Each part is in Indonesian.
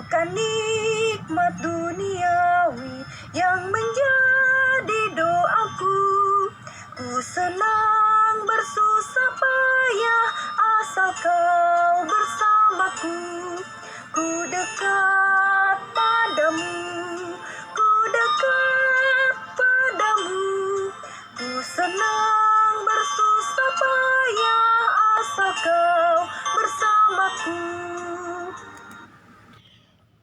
lupakan nikmat duniawi yang menjadi doaku. Ku senang bersusah payah asal kau bersamaku. Ku dekat padamu, ku dekat padamu. Ku senang bersusah payah asal kau bersamaku.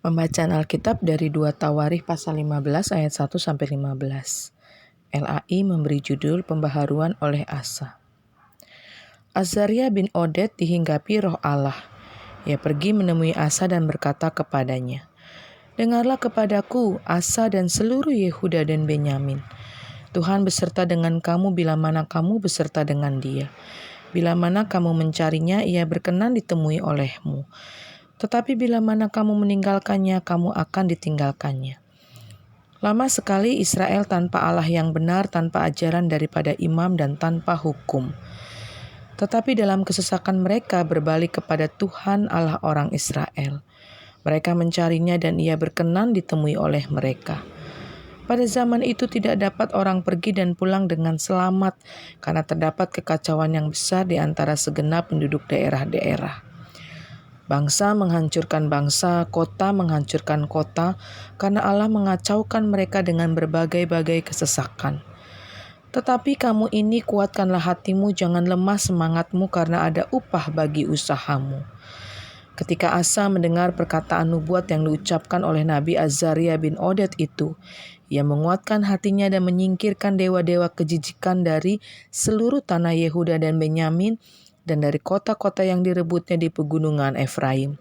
Pembacaan Alkitab dari 2 Tawarikh pasal 15 ayat 1-15. LAI memberi judul Pembaharuan oleh Asa. Azaria bin Oded dihinggapi roh Allah. Ia pergi menemui Asa dan berkata kepadanya, "Dengarlah kepadaku, Asa dan seluruh Yehuda dan Benyamin. Tuhan beserta dengan kamu bila mana kamu beserta dengan dia. Bila mana kamu mencarinya, ia berkenan ditemui olehmu. Tetapi bila mana kamu meninggalkannya, kamu akan ditinggalkannya." Lama sekali Israel tanpa Allah yang benar, tanpa ajaran daripada imam dan tanpa hukum. Tetapi dalam kesesakan mereka berbalik kepada Tuhan Allah orang Israel. Mereka mencarinya dan ia berkenan ditemui oleh mereka. Pada zaman itu tidak dapat orang pergi dan pulang dengan selamat karena terdapat kekacauan yang besar di antara segenap penduduk daerah-daerah. Bangsa menghancurkan bangsa, kota menghancurkan kota, karena Allah mengacaukan mereka dengan berbagai-bagai kesesakan. Tetapi kamu ini kuatkanlah hatimu, jangan lemah semangatmu karena ada upah bagi usahamu. Ketika Asa mendengar perkataan nubuat yang diucapkan oleh Nabi Azaria bin Oded itu, ia menguatkan hatinya dan menyingkirkan dewa-dewa kejijikan dari seluruh tanah Yehuda dan Benyamin dan dari kota-kota yang direbutnya di pegunungan Efraim.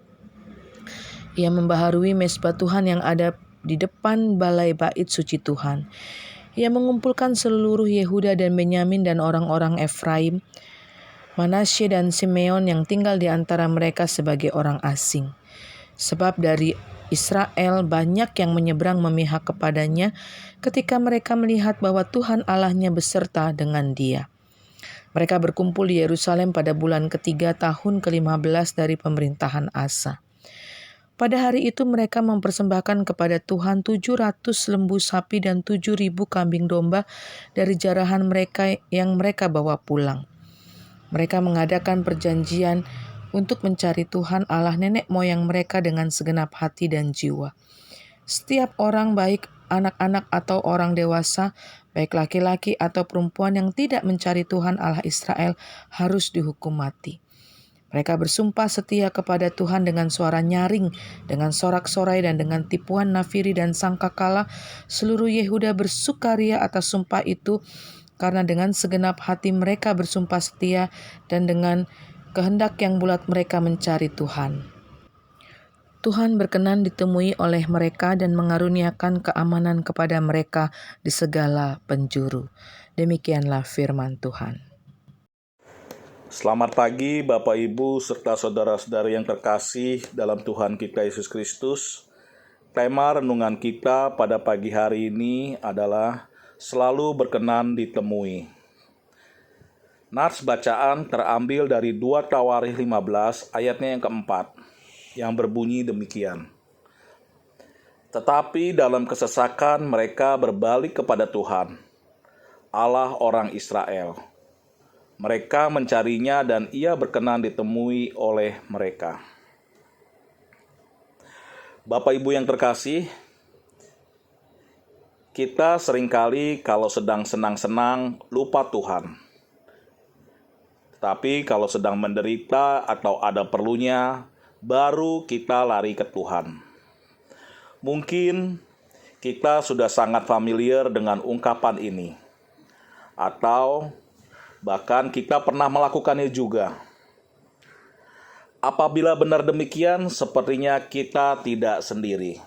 Ia membaharui mezbah Tuhan yang ada di depan balai bait suci Tuhan. Ia mengumpulkan seluruh Yehuda dan Benyamin dan orang-orang Efraim, Manasye dan Simeon yang tinggal di antara mereka sebagai orang asing. Sebab dari Israel banyak yang menyeberang memihak kepadanya ketika mereka melihat bahwa Tuhan Allahnya beserta dengan dia. Mereka berkumpul di Yerusalem pada bulan ketiga tahun ke-15 dari pemerintahan Asa. Pada hari itu mereka mempersembahkan kepada Tuhan 700 lembu sapi dan 7.000 kambing domba dari jarahan mereka yang mereka bawa pulang. Mereka mengadakan perjanjian untuk mencari Tuhan Allah nenek moyang mereka dengan segenap hati dan jiwa. Setiap orang, baik anak-anak atau orang dewasa, baik laki-laki atau perempuan yang tidak mencari Tuhan Allah Israel harus dihukum mati. Mereka bersumpah setia kepada Tuhan dengan suara nyaring, dengan sorak-sorai dan dengan tipuan nafiri dan sangkakala. Seluruh Yehuda bersukaria atas sumpah itu karena dengan segenap hati mereka bersumpah setia dan dengan kehendak yang bulat mereka mencari Tuhan. Tuhan berkenan ditemui oleh mereka dan mengaruniakan keamanan kepada mereka di segala penjuru. Demikianlah firman Tuhan. Selamat pagi Bapak Ibu serta saudara-saudari yang terkasih dalam Tuhan kita Yesus Kristus. Tema renungan kita pada pagi hari ini adalah selalu berkenan ditemui. Nats bacaan terambil dari 2 Tawarikh 15 ayatnya yang keempat, yang berbunyi demikian. Tetapi dalam kesesakan mereka berbalik kepada Tuhan, Allah orang Israel. Mereka mencarinya dan ia berkenan ditemui oleh mereka. Bapak Ibu yang terkasih, kita seringkali kalau sedang senang-senang lupa Tuhan. Tapi kalau sedang menderita atau ada perlunya, baru kita lari ke Tuhan. Mungkin kita sudah sangat familiar dengan ungkapan ini. Atau bahkan kita pernah melakukannya juga. Apabila benar demikian, sepertinya kita tidak sendiri.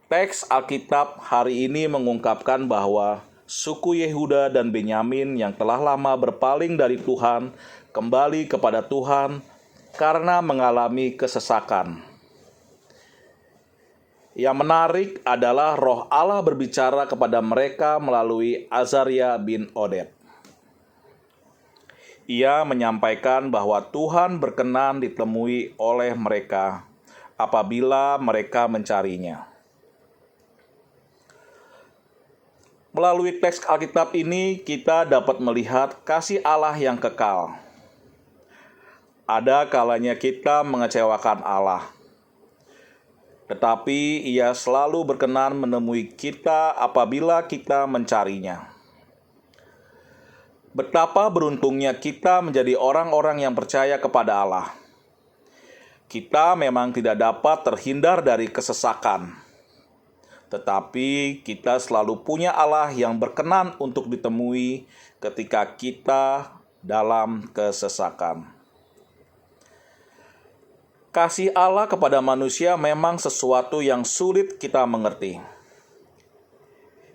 Teks Alkitab hari ini mengungkapkan bahwa suku Yehuda dan Benyamin yang telah lama berpaling dari Tuhan kembali kepada Tuhan karena mengalami kesesakan. Yang menarik adalah roh Allah berbicara kepada mereka melalui Azaria bin Oded. Ia menyampaikan bahwa Tuhan berkenan ditemui oleh mereka apabila mereka mencarinya. Melalui teks Alkitab ini, kita dapat melihat kasih Allah yang kekal. Ada kalanya kita mengecewakan Allah, tetapi Ia selalu berkenan menemui kita apabila kita mencarinya. Betapa beruntungnya kita menjadi orang-orang yang percaya kepada Allah. Kita memang tidak dapat terhindar dari kesesakan, tetapi kita selalu punya Allah yang berkenan untuk ditemui ketika kita dalam kesesakan. Kasih Allah kepada manusia memang sesuatu yang sulit kita mengerti.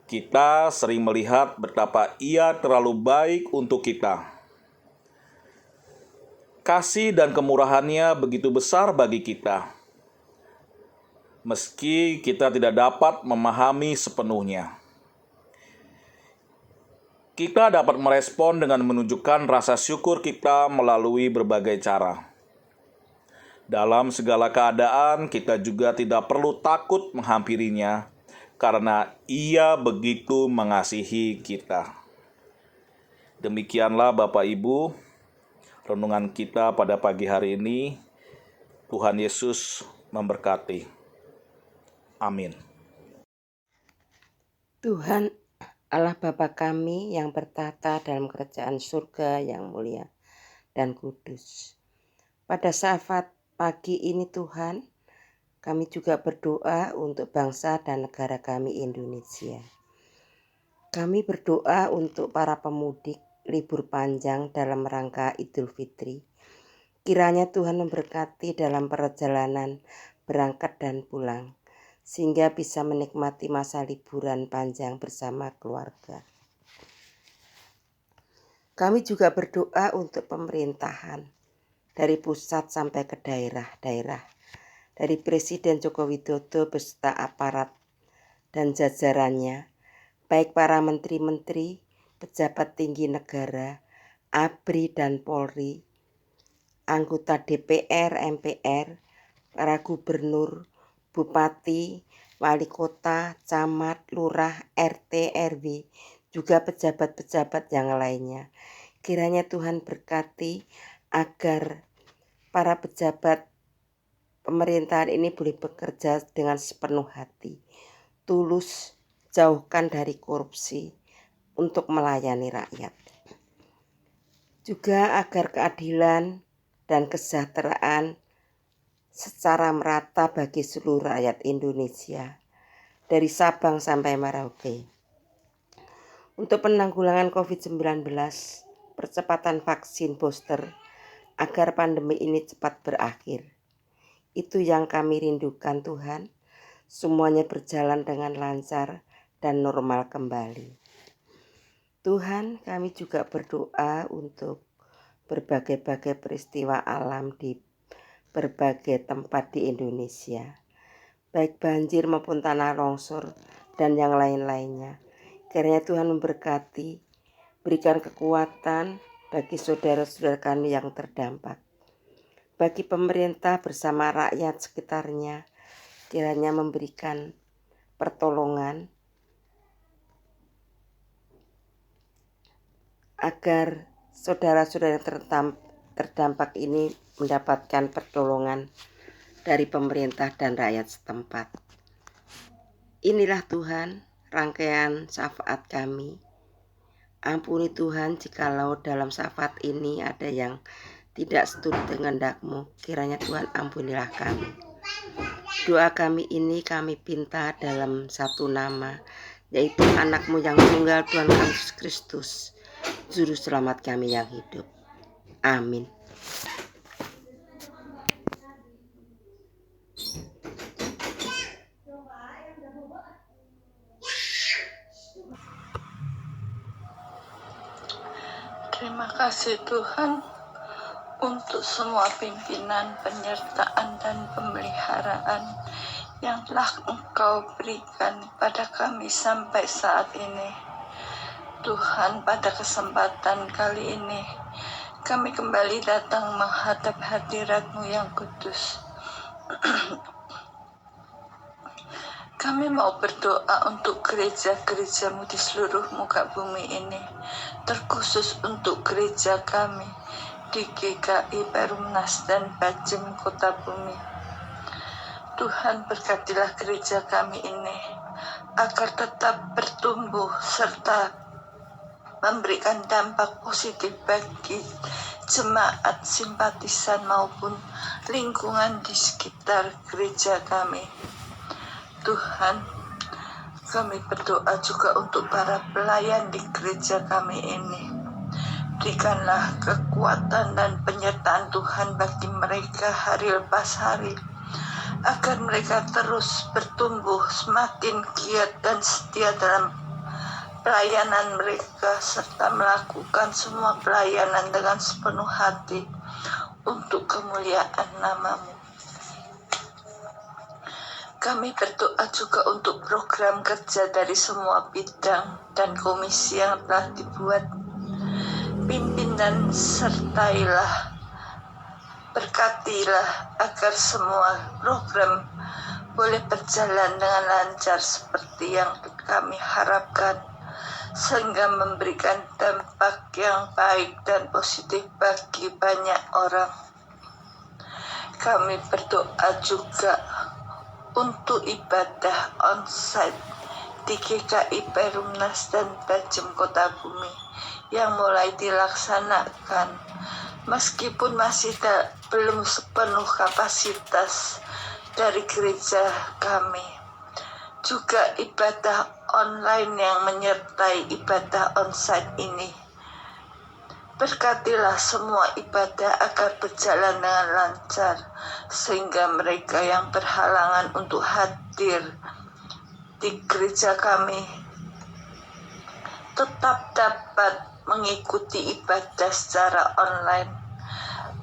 Kita sering melihat betapa Ia terlalu baik untuk kita. Kasih dan kemurahan-Nya begitu besar bagi kita, meski kita tidak dapat memahami sepenuhnya. Kita dapat merespon dengan menunjukkan rasa syukur kita melalui berbagai cara. Dalam segala keadaan, kita juga tidak perlu takut menghampirinya, karena Ia begitu mengasihi kita. Demikianlah Bapak Ibu, renungan kita pada pagi hari ini. Tuhan Yesus memberkati. Amin. Tuhan Allah Bapa kami yang bertata dalam kerajaan surga yang mulia dan kudus. Pada saat pagi ini Tuhan, kami juga berdoa untuk bangsa dan negara kami Indonesia. Kami berdoa untuk para pemudik libur panjang dalam rangka Idul Fitri. Kiranya Tuhan memberkati dalam perjalanan berangkat dan pulang, sehingga bisa menikmati masa liburan panjang bersama keluarga. Kami juga berdoa untuk pemerintahan, dari pusat sampai ke daerah-daerah, dari Presiden Joko Widodo beserta aparat dan jajarannya, baik para menteri-menteri, pejabat tinggi negara, ABRI dan Polri, anggota DPR, MPR, para gubernur, bupati, wali kota, camat, lurah, RT, RW, juga pejabat-pejabat yang lainnya. Kiranya Tuhan berkati agar para pejabat pemerintahan ini boleh bekerja dengan sepenuh hati, tulus, jauhkan dari korupsi untuk melayani rakyat. Juga agar keadilan dan kesejahteraan secara merata bagi seluruh rakyat Indonesia, dari Sabang sampai Merauke. Untuk penanggulangan COVID-19, percepatan vaksin booster agar pandemi ini cepat berakhir. Itu yang kami rindukan Tuhan, semuanya berjalan dengan lancar dan normal kembali. Tuhan, kami juga berdoa untuk berbagai-bagai peristiwa alam di berbagai tempat di Indonesia, baik banjir maupun tanah longsor dan yang lain-lainnya. Kiranya Tuhan memberkati, berikan kekuatan bagi saudara-saudara kami yang terdampak. Bagi pemerintah bersama rakyat sekitarnya, kiranya memberikan pertolongan agar saudara-saudara yang terdampak ini mendapatkan pertolongan dari pemerintah dan rakyat setempat. Inilah Tuhan rangkaian syafaat kami. Ampuni Tuhan jikalau dalam syafaat ini ada yang tidak seturut dengan kehendak-Mu. Kiranya Tuhan ampunilah kami. Doa kami ini kami pinta dalam satu nama, yaitu anak-Mu yang tunggal, Tuhan Yesus Kristus, Juru Selamat kami yang hidup. Amin. Terima kasih Tuhan untuk semua pimpinan, penyertaan, dan pemeliharaan yang telah Engkau berikan pada kami sampai saat ini. Tuhan, pada kesempatan kali ini kami kembali datang menghadap hadirat-Mu yang kudus. Kami mau berdoa untuk gereja-gereja-Mu di seluruh muka bumi ini, terkhusus untuk gereja kami di GKI Perumnas dan Bajem Kota Bumi. Tuhan, berkatilah gereja kami ini agar tetap bertumbuh serta memberikan dampak positif bagi jemaat, simpatisan maupun lingkungan di sekitar gereja kami. Tuhan, kami berdoa juga untuk para pelayan di gereja kami ini. Berikanlah kekuatan dan penyertaan Tuhan bagi mereka hari lepas hari, agar mereka terus bertumbuh semakin giat dan setia dalam pelayanan mereka, serta melakukan semua pelayanan dengan sepenuh hati untuk kemuliaan nama-Mu. Kami berdoa juga untuk program kerja dari semua bidang dan komisi yang telah dibuat. Pimpin dan sertailah, berkatilah agar semua program boleh berjalan dengan lancar seperti yang kami harapkan, sehingga memberikan dampak yang baik dan positif bagi banyak orang. Kami berdoa juga untuk ibadah onsite di GKI Perumnas dan Bajem Kota Bumi yang mulai dilaksanakan, meskipun masih belum sepenuh kapasitas dari gereja kami. Juga ibadah online yang menyertai ibadah onsite ini. Berkatilah semua ibadah agar berjalan dengan lancar, sehingga mereka yang berhalangan untuk hadir di gereja kami tetap dapat mengikuti ibadah secara online.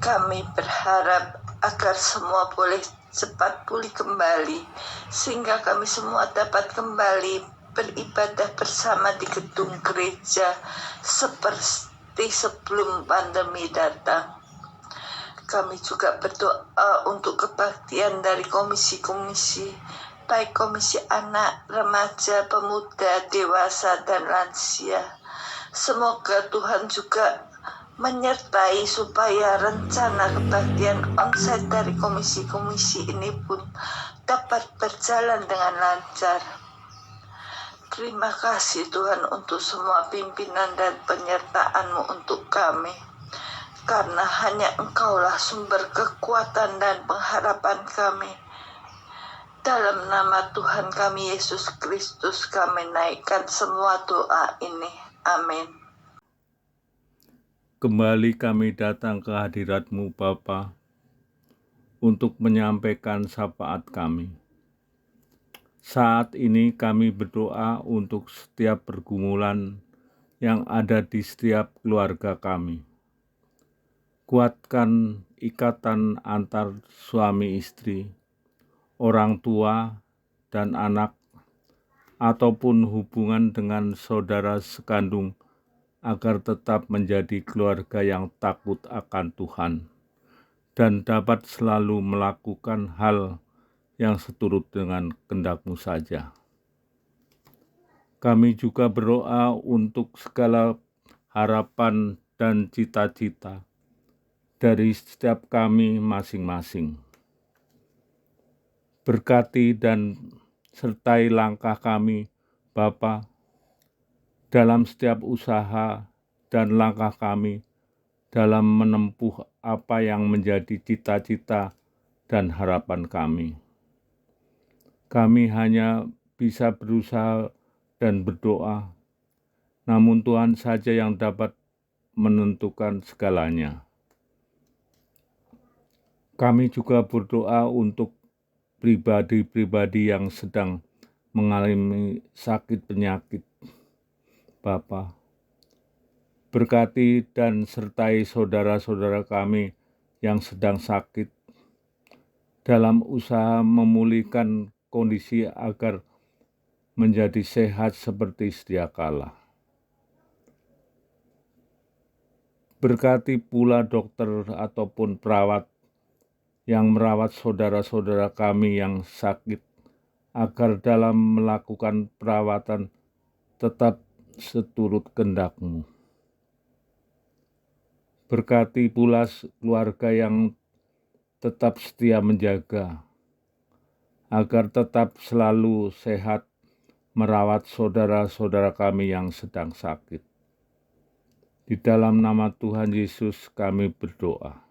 Kami berharap agar semua boleh cepat pulih kembali, sehingga kami semua dapat kembali beribadah bersama di gedung gereja seperti sebelum pandemi datang. Kami juga berdoa untuk kebaktian dari komisi-komisi, baik komisi anak, remaja, pemuda, dewasa, dan lansia. Semoga Tuhan juga menyertai supaya rencana kebaktian onsite dari komisi-komisi ini pun dapat berjalan dengan lancar. Terima kasih Tuhan untuk semua pimpinan dan penyertaan-Mu untuk kami, karena hanya Engkaulah sumber kekuatan dan pengharapan kami. Dalam nama Tuhan kami Yesus Kristus kami naikkan semua doa ini. Amin. Kembali kami datang ke hadirat-Mu Bapa untuk menyampaikan syafaat kami. Saat ini kami berdoa untuk setiap pergumulan yang ada di setiap keluarga kami. Kuatkan ikatan antar suami istri, orang tua dan anak, ataupun hubungan dengan saudara sekandung agar tetap menjadi keluarga yang takut akan Tuhan dan dapat selalu melakukan hal yang seturut dengan kehendak-Mu saja. Kami juga berdoa untuk segala harapan dan cita-cita dari setiap kami masing-masing. Berkati dan sertai langkah kami, Bapa, dalam setiap usaha dan langkah kami dalam menempuh apa yang menjadi cita-cita dan harapan kami. Kami hanya bisa berusaha dan berdoa, namun Tuhan saja yang dapat menentukan segalanya. Kami juga berdoa untuk pribadi-pribadi yang sedang mengalami sakit penyakit, Bapa. Berkati dan sertai saudara-saudara kami yang sedang sakit dalam usaha memulihkan kondisi agar menjadi sehat seperti sedia kala. Berkati pula dokter ataupun perawat yang merawat saudara-saudara kami yang sakit, agar dalam melakukan perawatan tetap seturut kehendak-Mu. Berkati pula keluarga yang tetap setia menjaga, agar tetap selalu sehat merawat saudara-saudara kami yang sedang sakit. Di dalam nama Tuhan Yesus kami berdoa.